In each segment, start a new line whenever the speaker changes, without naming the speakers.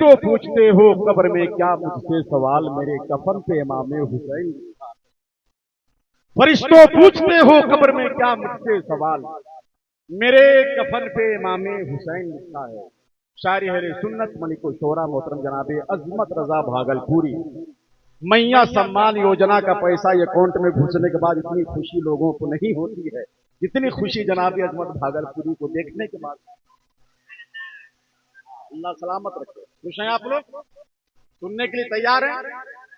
फरिश्तों पूछते हो कब्र में क्या मुझसे सवाल, मेरे कफन पे इमाम हुसैन लिखा है। फरिश्तों पूछते हो कब्र में क्या मुझसे सवाल, मेरे कफन पे इमाम हुसैन लिखा है। शायरी अहले सुन्नत मलिको शोरा मोहतरम जनाबे अजमत रजा भागलपुरी। मैया सम्मान योजना का पैसा अकाउंट में घुसने के बाद इतनी खुशी लोगों को नहीं होती है जितनी खुशी जनाबे अजमत भागलपुरी को देखने के बाद। अल्लाह सलामत रखे। खुश हैं आप लोग? सुनने के लिए तैयार हैं?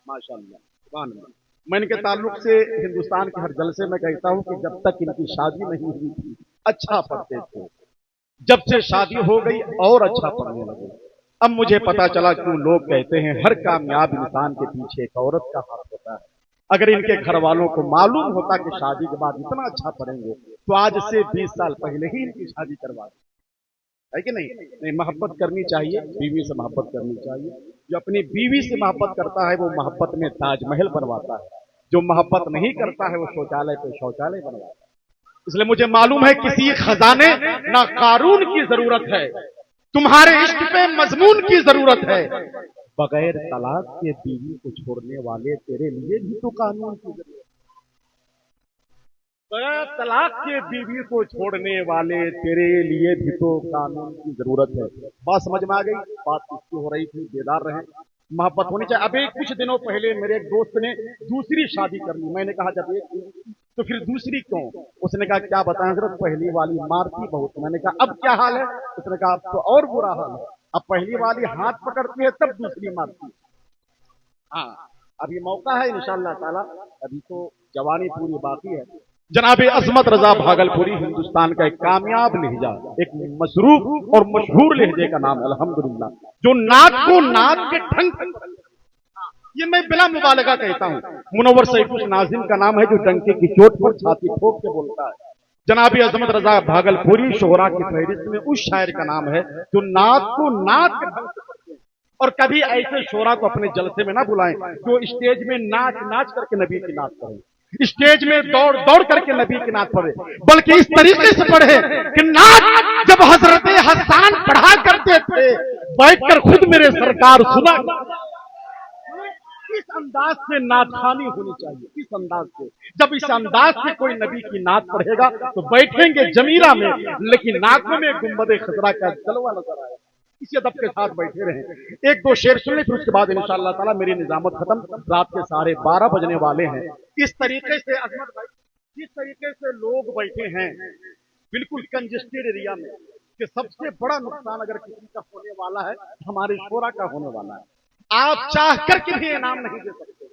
माशाअल्लाह, सुभान अल्लाह। मैं इनके ताल्लुक से हिंदुस्तान के हर जलसे में कहता हूं कि जब तक इनकी शादी नहीं हुई थी अच्छा पढ़ते थे, जब से शादी हो गई और अच्छा पढ़ने लगे। अब मुझे पता चला क्यों लोग कहते हैं हर कामयाब इंसान के पीछे एक औरत का हाथ होता है। अगर इनके घर वालों को मालूम होता कि शादी के बाद इतना अच्छा पढ़ेंगे तो आज से 20 साल पहले ही इनकी शादी करवा दी, है कि नहीं? नहीं, मोहब्बत करनी चाहिए, बीवी से मोहब्बत करनी चाहिए। जो अपनी बीवी से मोहब्बत करता है वो मोहब्बत में ताजमहल बनवाता है, जो मोहब्बत नहीं करता है वो शौचालय पे शौचालय बनवाता है। इसलिए मुझे मालूम है किसी खजाने ना कारून की जरूरत है, तुम्हारे इश्क पे मजमून की जरूरत है। बगैर तलाक के बीवी को छोड़ने वाले तेरे लिए भी तो कानून की जरूरत है। बगैर तलाक के बीवी को छोड़ने वाले तेरे लिए भी तो कानून की जरूरत है। बात समझ में आ गई? बात किसकी हो रही थी? बेदार रहे, मोहब्बत होनी चाहिए। अभी कुछ दिनों पहले मेरे एक दोस्त ने दूसरी शादी कर ली। मैंने कहा जब एक तो फिर दूसरी क्यों? उसने कहा क्या बताएं हजरत, पहली वाली मारती बहुत। मैंने कहा अब क्या हाल है? उसने कहा अब तो और बुरा हाल है, अब पहली वाली हाथ पकड़ती है तब दूसरी मारती है। हाँ, अभी मौका है इंशाअल्लाह ताला, अभी तो जवानी पूरी बाकी है। जनाबे अजमत रजा भागलपुरी हिंदुस्तान का एक कामयाब लहजा, एक मसरूफ और मशहूर लहजे का नाम अल्हम्दुलिल्लाह, जो नात को नात के ढंग, ये मैं बिला मुबालगा कहता हूं। मुनव्वर सईद नाजिम का नाम है जो डंके की चोट पर छाती ठोक के बोलता है। जनाबी अजमत रजा भागलपुरी शोहरा की फहरिस्त में उस शायर का नाम है जो नात को नात के ढंग से पढ़ते हैं। और कभी ऐसे शोहरा को अपने जलसे में ना बुलाएं जो स्टेज में नाच नाच करके नबी की नात पढ़े, स्टेज में दौड़ दौड़ करके नबी की नात पढ़े, बल्कि इस तरीके से पढ़े कि नात जब हजरत हसन पढ़ा करते थे बैठकर खुद मेरे सरकार सुना। इस अंदाज से नातखानी होनी चाहिए, इस अंदाज से। जब इस अंदाज से कोई नबी की नात पढ़ेगा तो बैठेंगे जमीरा में, लेकिन नाकों में गुंबद खजरा का जलवा नजर आएगा। इसी अदब के साथ बैठे रहे। एक दो शेर सुन ले, फिर उसके बाद इंशाअल्लाह ताला मेरी निजामत खत्म। रात के 12:30 बजने वाले हैं। इस तरीके से अजमत भाई, जिस तरीके से लोग बैठे हैं बिल्कुल कंजेस्टेड एरिया में, कि सबसे बड़ा नुकसान अगर किसी का होने वाला है हमारे शोरा का होने वाला है। आप चाह करके भी इनाम नहीं दे सकते।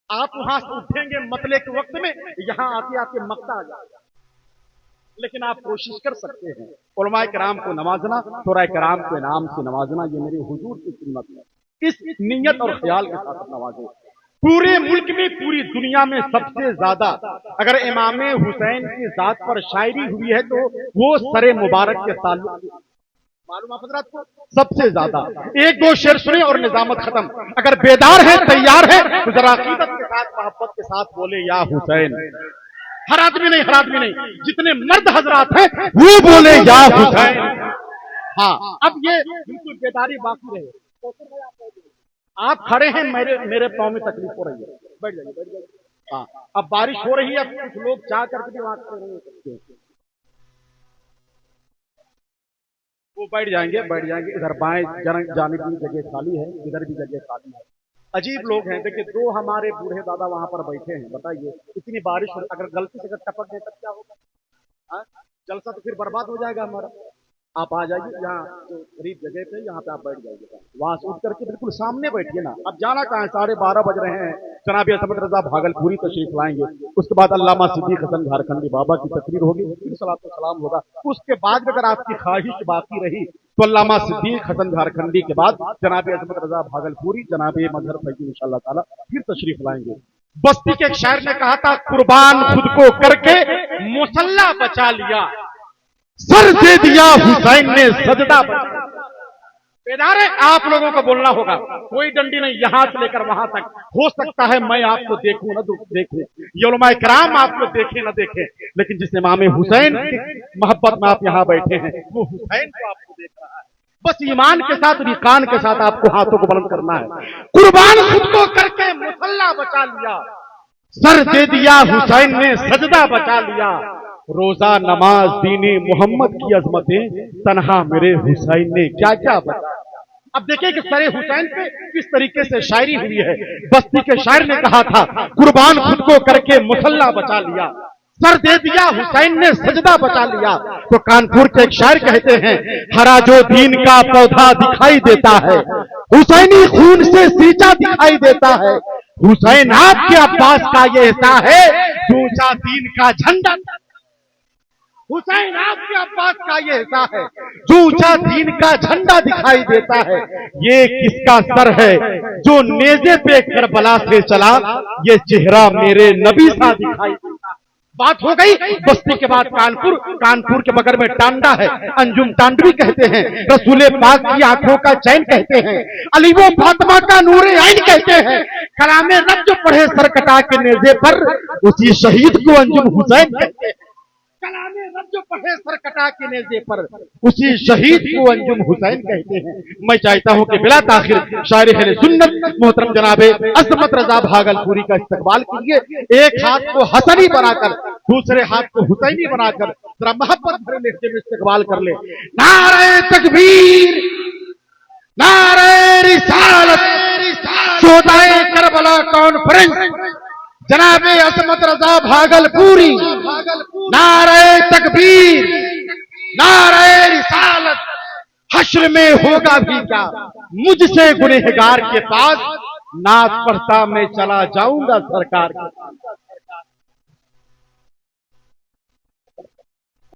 आप वहां से उठेंगे मतले के वक्त में, यहां आते आते मक्ता आ जाएगा, लेकिन आप कोशिश कर सकते हैं उलमाए किराम को नवाजना, शोरा किराम को इनाम से नवाजना। ये मेरी हुजूर की सुन्नत है। इस नियत और ख्याल के साथ नवाजे। पूरे मुल्क में, पूरी दुनिया में सबसे ज्यादा अगर इमाम हुसैन की जात पर शायरी हुई है तो वो सरे मुबारक के ताल्लुक, मालूम आप हजरात को, सबसे ज्यादा। एक दो शेर सुने और निजामत खत्म। अगर बेदार है, तैयार है तो जरा अकीदत के साथ, मोहब्बत के साथ बोले या हुसैन। हर आदमी नहीं, हर आदमी नहीं, जितने मर्द हजरात हैं वो बोले या हुसैन। हाँ, अब ये बिल्कुल बेदारी बाकी रहे। आप खड़े हैं, मेरे पांव में तकलीफ हो रही है, बैठ जाइए, बैठ जाइए। हाँ, अब बारिश हो रही है, अब कुछ लोग चाह करके भी वहां खड़े नहीं हो सकते, वो बैठ जाएंगे, बैठ जाएंगे। इधर बाएं जानिब भी जगह खाली है, इधर भी जगह खाली है। अजीब लोग हैं। देखिए, दो हमारे बूढ़े दादा वहां पर बैठे हैं। बताइए इतनी बारिश हो, अगर गलती से अगर टपक गए तब क्या होगा? जलसा तो फिर बर्बाद हो जाएगा हमारा। आप आ जाइए यहाँ करीब जगह पे, यहाँ पे आप बैठ जाइए, वहां से उठ करके बिल्कुल सामने बैठिए ना। अब जाना कहाँ है? 12:30 बज रहे हैं। जनाब अजमत रजा भागलपुरी तशरीफ लाएंगे, उसके बाद अल्लामा सिद्दीक हसन झारखंडी बाबा की तकरीर होगी, फिर सलात व सलाम होगा। उसके बाद अगर आपकी ख्वाहिश बाकी रही तो अल्लामा सिद्दीक हसन झारखंडी के बाद जनाब अजमत रजा भागलपुरी, जनाब मजहर फैज़ी इंशाअल्लाह ताला फिर तशरीफ लाएंगे। बस्ती के एक शायर ने कहा था, कुर्बान खुद को करके मुसल्ला बचा लिया, सर दे दिया हुसैन ने सजदा बचा। बेदार है, आप लोगों को बोलना होगा, कोई डंडी नहीं, यहां से लेकर वहां तक। हो सकता है मैं आपको देखूं ना देखूं, ये उलमाए किराम आपको देखे ना देखे, लेकिन जिस इमाम हुसैन की मोहब्बत में आप यहां बैठे हैं वो हुसैन को आपको देख रहा है। बस ईमान के साथ और ईकान के साथ आपको हाथों को बुलंद करना है। कुर्बान खुद को करके मुसल्ला बचा लिया, सर दे दिया हुसैन ने सजदा बचा लिया, रोजा नमाज दीने मोहम्मद की अजमतें तन्हा मेरे हुसैन ने क्या क्या बचा। अब देखिए कि सरे हुसैन पे किस तरीके से शायरी हुई है। बस्ती के शायर ने कहा था, कुर्बान खुद को करके मुसल्ला बचा लिया, सर दे दिया हुसैन ने सजदा बचा लिया। तो कानपुर के एक शायर कहते हैं, हरा जो दीन का पौधा दिखाई देता है, हुसैनी खून से सींचा दिखाई देता है, हुसैन आपके अब्बास का ये हिस्सा है जो ऊंचा दीन का झंडा, हुसैन आपके अब्बास का ये हिस्सा है जो ऊंचा दीन का झंडा दिखाई देता है। ये किसका सर है जो नेज़े पे करबला से चला, ये चेहरा मेरे नबी सा दिखाई देता है। बात हो गई बस्ती के बाद कानपुर, कानपुर के बगल में टांडा है, अंजुम टांडवी कहते हैं, रसूले पाक की आंखों का चैन कहते हैं, अली वो फातिमा का नूरे आइन कहते हैं, कलामे रब जो पढ़े सर कटा के नेज़े पर, उसी शहीद को अंजुम हुसैन कहते हैं। कलामे रब जो पढ़े सर कटा के नेज़े पर, उसी शहीद को अंजुम हुसैन कहते हैं। मैं चाहता हूं कि बिला ताखिर शायर अहले सुन्नत मोहतरम जनाबे अज़मत रज़ा भागलपुरी का इस्तकबाल कीजिए। एक हाथ को हसनी बनाकर दूसरे हाथ को हुसैनी बनाकर जरा मोहब्बत भरे लहजे में इस्तकबाल कर ले। नारे तकबीर, नारे रिसालत, शोहदाए करबला कॉन्फ्रेंस जनाबे अज़मत रज़ा भागलपुरी, नारे तकबीर, नारे रिसालत, हश्र में होगा भी क्या मुझसे गुनहगार के पास, नात पढ़ता मैं चला जाऊंगा सरकार के पास।